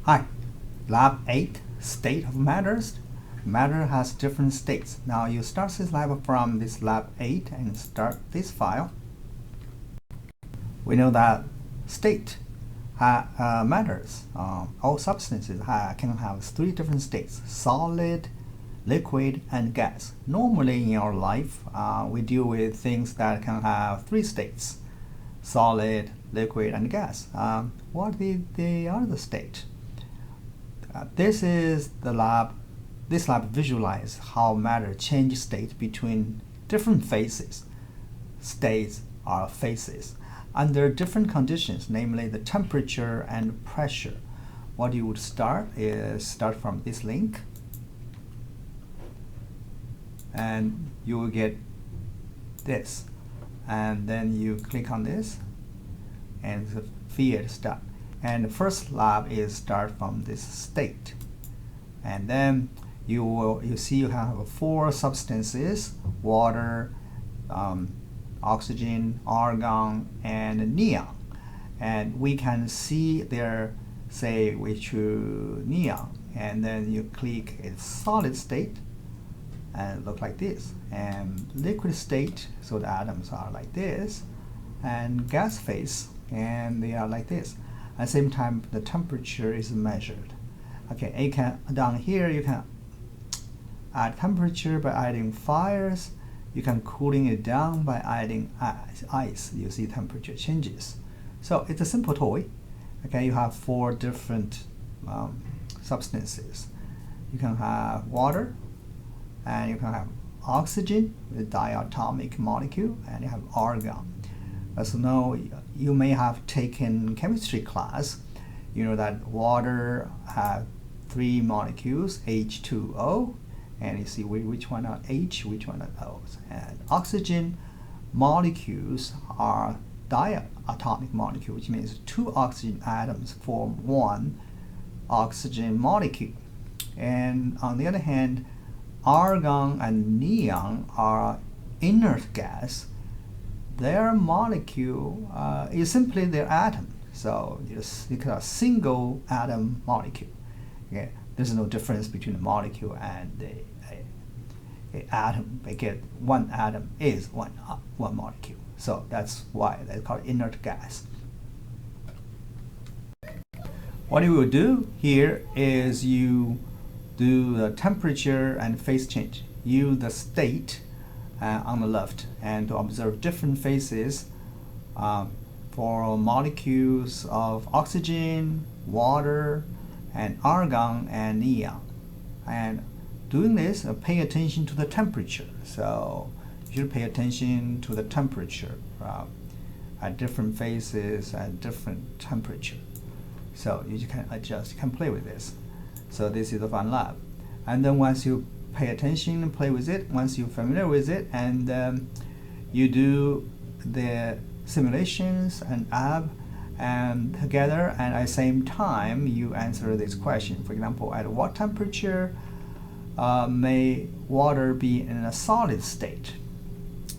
Hi, Lab 8, State of Matters. Matter has different states. Now you start this lab from this Lab 8 and start this file. We know that state matters. All substances can have three different states: solid, liquid, and gas. Normally in our life, we deal with things that can have three states: solid, liquid, and gas. What are the other state? This is the lab. This lab visualizes how matter changes state between different phases. States are phases under different conditions, namely the temperature and pressure. What you would start from this link, and you will get this, and then you click on this, and the field start. And the first lab is start from this state, and then you see you have four substances: water, oxygen, argon, and neon. And we can see there, say we choose neon, and then you click its solid state, and look like this. And liquid state, so the atoms are like this, and gas phase, and they are like this. At the same time, the temperature is measured. Okay, down here you can add temperature by adding fires. You can cooling it down by adding ice. You see temperature changes. So it's a simple toy. Okay, you have four different substances. You can have water, and you can have oxygen, the diatomic molecule, and you have argon. As you know, you may have taken chemistry class. You know that water has three molecules, H2O, and you see which one are H, which one are O. And oxygen molecules are diatomic molecule, which means two oxygen atoms form one oxygen molecule. And on the other hand, argon and neon are inert gas. Their molecule is simply their atom. So it's a single atom molecule. Okay? There's no difference between a molecule and a atom. Because one atom is one molecule. So that's why they call it inert gas. What you will do here is you do the temperature and phase change. Use the state on the left, and to observe different phases for molecules of oxygen, water, and argon and neon. And doing this, pay attention to the temperature. So you should pay attention to the temperature at different phases at different temperature. So you can adjust, you can play with this. So this is a fun lab. And then once you pay attention and play with it, once you're familiar with it, and you do the simulations and app and together, and at the same time you answer this question. For example, at what temperature may water be in a solid state?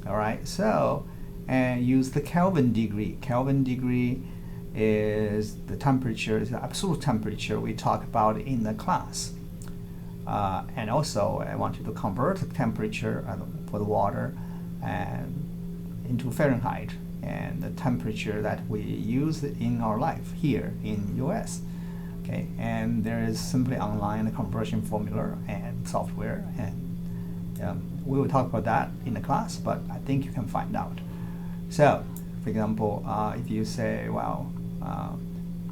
All right, so and use the Kelvin degree. Kelvin degree is the temperature, is the absolute temperature we talk about in the class. And also, I want you to convert the temperature for the water and into Fahrenheit, and the temperature that we use in our life here in US. Okay, and there is simply online conversion formula and software, and we will talk about that in the class, but I think you can find out. So, for example, if you say, well,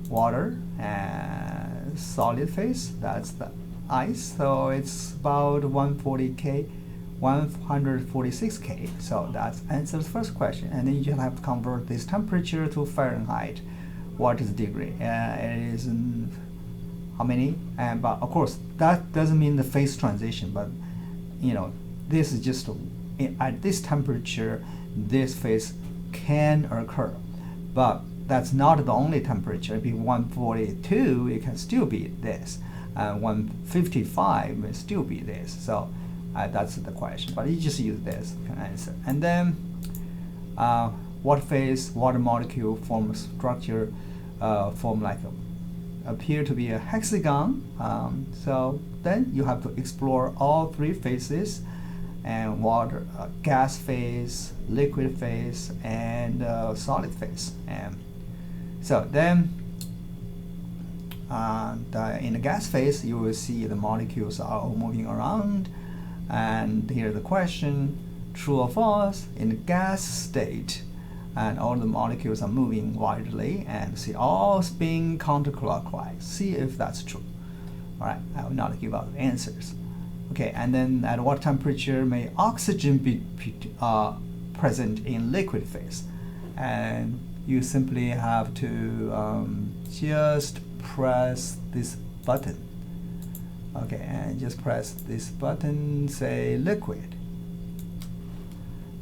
water and solid phase, that's the ice, so it's about 140K, 146K. So that answers the first question. And then you just have to convert this temperature to Fahrenheit. What is degree? It is how many? But of course, that doesn't mean the phase transition. But you know, this is just at this temperature, this phase can occur. But that's not the only temperature. If it be 142, it can still be this. 155 will still be this. So that's the question. But you just use this can answer. And then what phase water molecule form structure form like appear to be a hexagon. So then you have to explore all three phases, and water, gas phase, liquid phase, and solid phase. And so then in the gas phase, you will see the molecules are all moving around. And here's the question, true or false? In the gas state, and all the molecules are moving widely and see all spin counterclockwise. See if that's true. All right, I will not give out the answers. Okay, and then at what temperature may oxygen be present in liquid phase? And you simply have to just press this button. Okay, and just press this button, say liquid.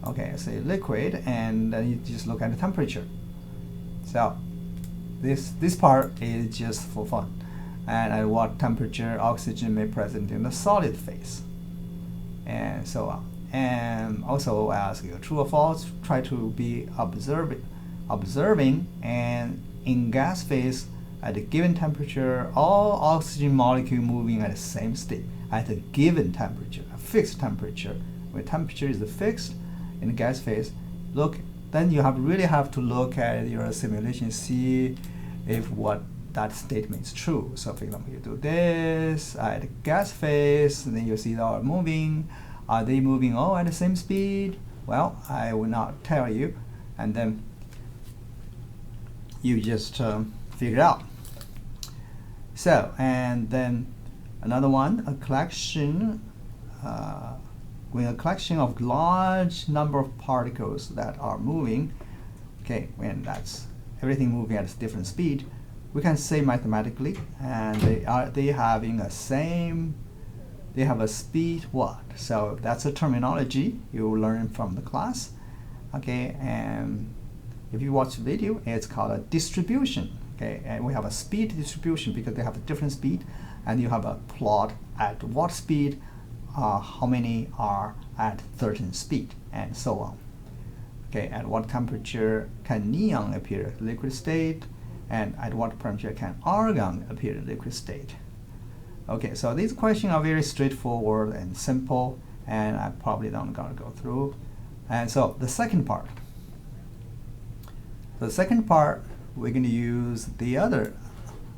Okay, say liquid, and then you just look at the temperature. So this part is just for fun. And at what temperature oxygen may present in the solid phase, and so on. And also ask you true or false. Try to be observing, and in gas phase, at a given temperature, all oxygen molecule moving at the same state at a given temperature, a fixed temperature. When temperature is fixed in the gas phase, then you really have to look at your simulation, see if what that statement is true. So for example, you do this at the gas phase, and then you see they are moving. Are they moving all at the same speed? Well, I will not tell you, and then you just figure it out. So, and then another one, a collection, when a collection of large number of particles that are moving, okay, when that's everything moving at a different speed, we can say mathematically, and they have a speed what? So that's a terminology you learn from the class. Okay, and if you watch the video, it's called a distribution. Okay, and we have a speed distribution because they have a different speed, and you have a plot at what speed, how many are at certain speed, and so on. Okay, at what temperature can neon appear at liquid state, and at what temperature can argon appear in liquid state? Okay, so these questions are very straightforward and simple, and I probably don't gonna go through. And so the second part. The second part, we're going to use the other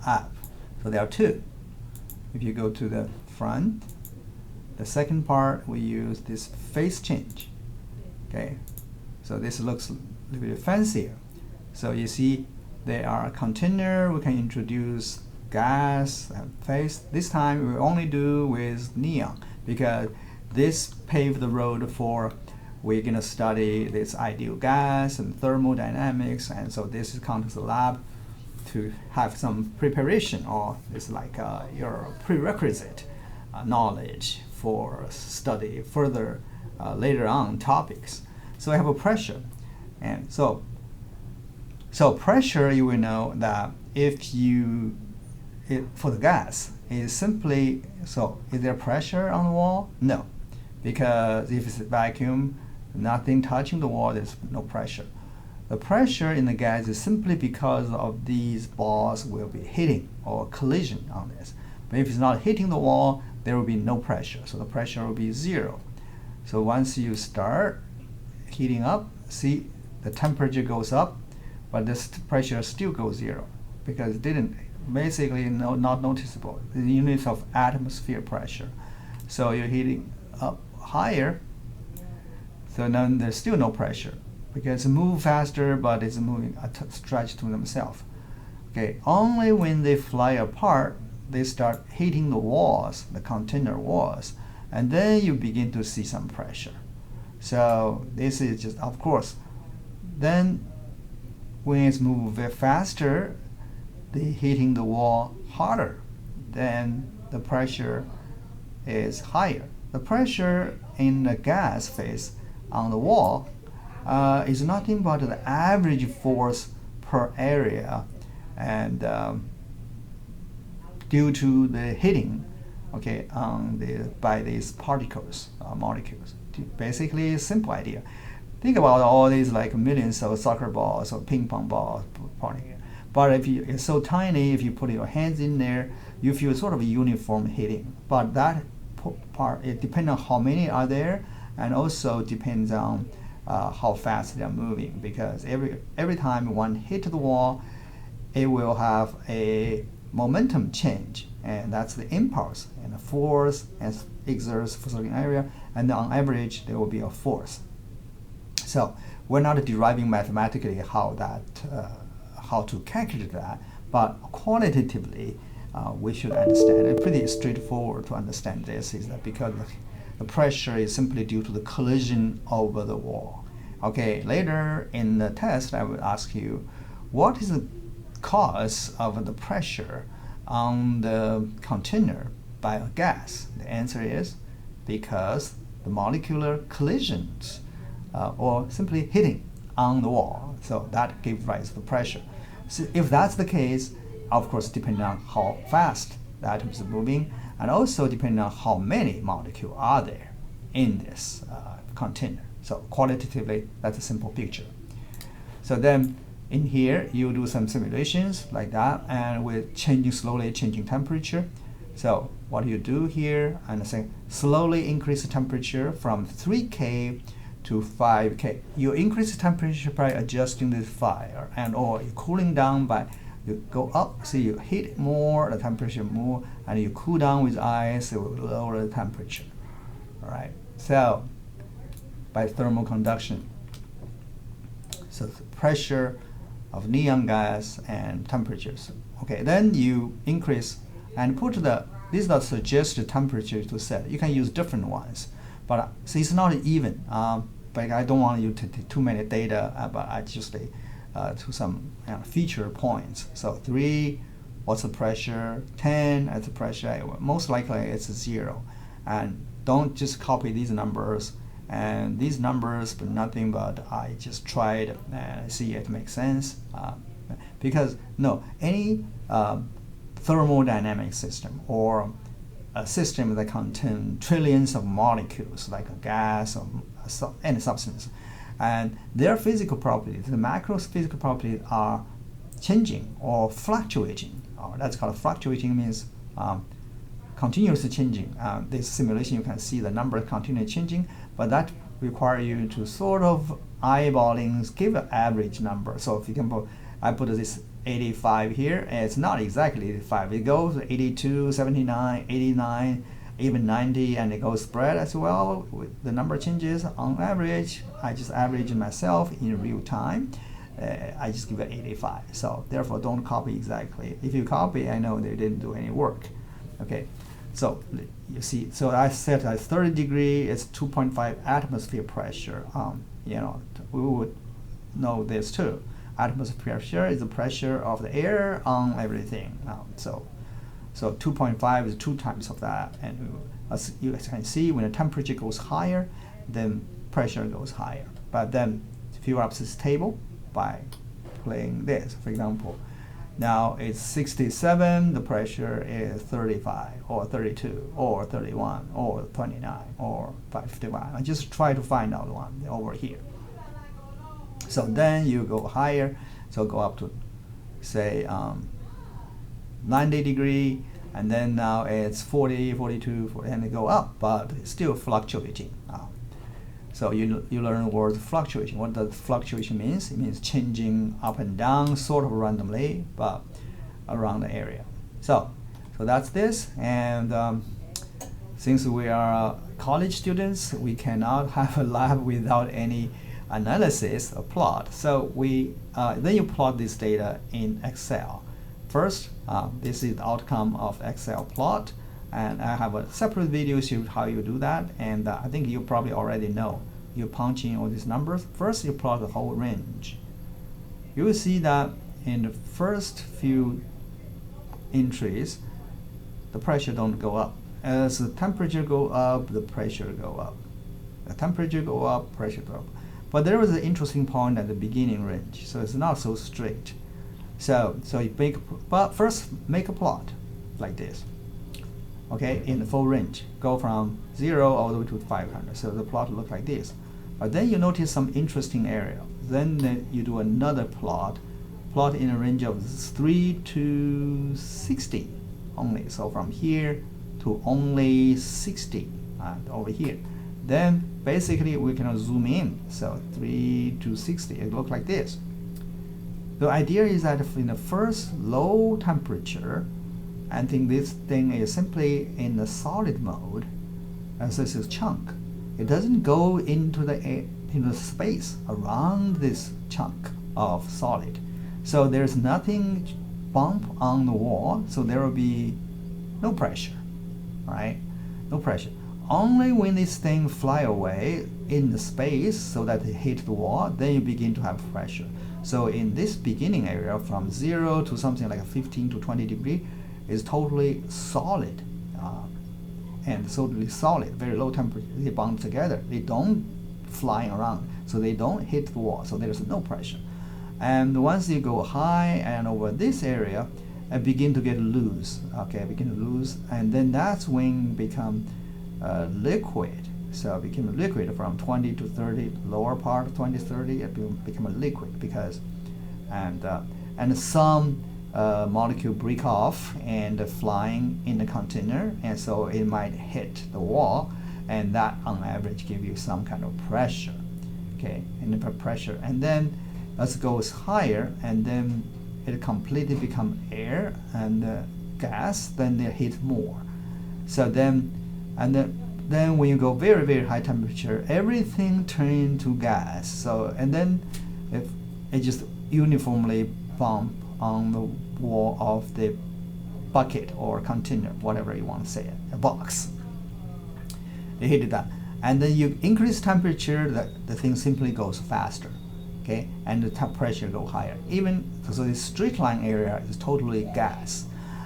app. So there are two. If you go to the front, the second part, we use this phase change. Okay, so this looks a little bit fancier. So you see, there are a container. We can introduce gas and phase. This time we only do with neon because this paved the road for we're going to study this ideal gas and thermodynamics, and so this is counts as a lab to have some preparation, or it's like your prerequisite knowledge for study further later on topics. So we have a pressure, and so pressure, you will know that for the gas is simply, so is there pressure on the wall? No, because if it's a vacuum, nothing touching the wall, there's no pressure. The pressure in the gas is simply because of these balls will be hitting or collision on this. But if it's not hitting the wall, there will be no pressure. So the pressure will be zero. So once you start heating up, see the temperature goes up, but this pressure still goes zero because it didn't, basically not noticeable. The units of atmosphere pressure. So you're heating up higher, so then there's still no pressure because it moves faster, but it's moving stretched to themselves. Okay, only when they fly apart, they start hitting the walls, the container walls, and then you begin to see some pressure. So this is just, of course, then when it's moving very faster, they hitting the wall harder, then the pressure is higher. The pressure in the gas phase on the wall is nothing but the average force per area, and due to the hitting, okay, by these particles, molecules. Basically, a simple idea. Think about all these like millions of soccer balls or ping pong balls, But if it's so tiny, if you put your hands in there, you feel sort of uniform heating. But that part, it depends on how many are there, and also depends on how fast they are moving, because every time one hit the wall, it will have a momentum change, and that's the impulse and the force as exerts for a certain area, and on average there will be a force. So we're not deriving mathematically how to calculate that, but qualitatively we should understand. It's pretty straightforward to understand this, is that because the pressure is simply due to the collision over the wall. Okay, later in the test I will ask you, what is the cause of the pressure on the container by a gas? The answer is because the molecular collisions or simply hitting on the wall. So that gives rise to the pressure. So if that's the case, of course, depending on how fast the atom is moving, and also depending on how many molecules are there in this container. So qualitatively, that's a simple picture. So then in here, you do some simulations like that, and with slowly changing temperature. So what you do here, and say slowly increase the temperature from 3K to 5K. You increase the temperature by adjusting the fire, and or you cooling down by, you go up, so you heat more, the temperature more, and you cool down with ice, it will lower the temperature. All right, so by thermal conduction. So the pressure of neon gas and temperatures. Okay, then you increase and put these are the suggested temperature to set. You can use different ones, but see, it's not even. But I don't want you to take too many data, but I just say to some feature points. So 3, what's the pressure? 10, that's the pressure. Most likely it's 0. And don't just copy these numbers. And these numbers, but nothing but I just tried and see it makes sense. Because no, any thermodynamic system or a system that contains trillions of molecules, like a gas or any substance, and their physical properties, the macro physical properties, are changing or fluctuating. That's called fluctuating, means continuously changing. This simulation, you can see the number continually changing, but that requires you to sort of eyeballing, give an average number. So if you can put, I put this 85 here, and it's not exactly 85. It goes 82, 79, 89, even 90, and it goes spread as well. The number changes on average. I just average myself in real time. I just give it 85. So therefore, don't copy exactly. If you copy, I know they didn't do any work. Okay, so you see. So I set at 30 degrees. It's 2.5 atmosphere pressure. We would know this too. Atmosphere pressure is the pressure of the air on everything. So 2.5 is 2 times of that, and as you can see, when the temperature goes higher, then pressure goes higher. But then fill up this table by playing this. For example, now it's 67, the pressure is 35 or 32 or 31 or 29 or 51. I just try to find out one over here. So then you go higher, so go up to say 90 degree, and then now it's 40, 42, 40, and they go up, but it's still fluctuating. So you learn the word fluctuation. What does fluctuation means? It means changing up and down, sort of randomly, but around the area. So that's this, and since we are college students, we cannot have a lab without any analysis or plot. So we then you plot this data in Excel. First, this is the outcome of Excel plot, and I have a separate video show how you do that, and I think you probably already know. You punch in all these numbers. First, you plot the whole range. You will see that in the first few entries, the pressure don't go up. As the temperature go up, the pressure go up. The temperature go up, pressure go up. But there was an interesting point at the beginning range, so it's not so straight. So you but first make a plot like this. Okay, in the full range, go from 0 all the way to 500. So the plot look like this. But then you notice some interesting area. Then you do another plot plot in a range of 3 to 60 only. So from here to only 60 over here. Then basically we can zoom in. So 3 to 60, it looks like this. The idea is that in the first low temperature, I think this thing is simply in the solid mode, as this is chunk. It doesn't go into the space around this chunk of solid. So there's nothing bump on the wall, so there will be no pressure, right? No pressure. Only when this thing fly away in the space so that it hit the wall, then you begin to have pressure. So in this beginning area, from 0 to something like 15 to 20 degrees, is totally solid, and totally solid, very low temperature. They bond together. They don't fly around, so they don't hit the wall. So there's no pressure. And once you go high and over this area, it begin to get loose. Okay, begin to lose, and then that's when become liquid. So it became a liquid from 20 to 30, lower part of 20 to 30, it become a liquid because, and some molecule break off and flying in the container, and so it might hit the wall, and that on average give you some kind of pressure. Okay, and the pressure, and then as it goes higher, and then it completely become air and gas, then they hit more. So then, and then when you go very, very high temperature, everything turns to gas. So, and then if it just uniformly bump on the wall of the bucket or container, whatever you want to say it, a box. They hit that. And then you increase temperature, the thing simply goes faster. Okay, and the pressure go higher. Even so, this straight line area is totally gas,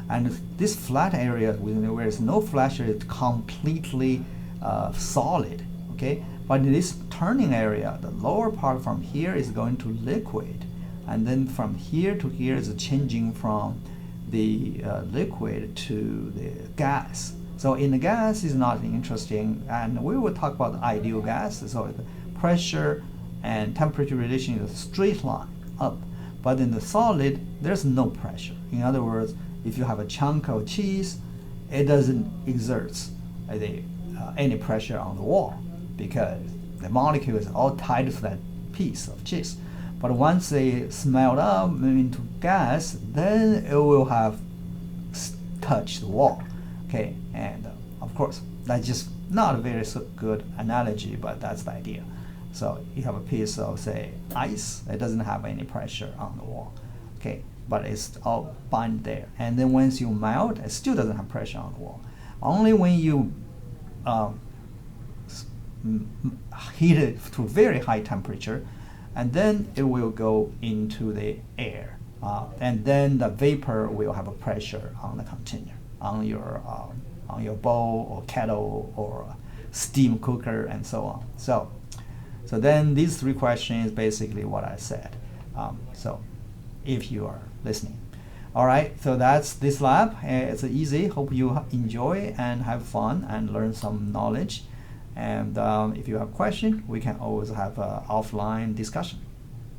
and this flat area where there's no pressure is completely solid. Okay, but in this turning area, the lower part from here is going to liquid, and then from here to here is changing from the liquid to the gas. So in the gas is not interesting, and we will talk about the ideal gas. So the pressure and temperature relation is a straight line up, but in the solid there's no pressure. In other words, if you have a chunk of cheese, it doesn't exert any pressure on the wall because the molecule is all tied to that piece of cheese. But once they smelt up into gas, then it will have touched the wall. Okay, and of course that's just not a very good analogy, but that's the idea. So you have a piece of, say, ice. It doesn't have any pressure on the wall, okay, but it's all bound there. And then once you melt, it still doesn't have pressure on the wall. Only when you heat it to very high temperature, and then it will go into the air, and then the vapor will have a pressure on the container, on your bowl or kettle or steam cooker and so on. So then these three questions is basically what I said. So if you are listening. All right, so that's this lab. It's easy. Hope you enjoy and have fun and learn some knowledge. And if you have questions, we can always have an offline discussion.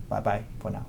Bye-bye for now.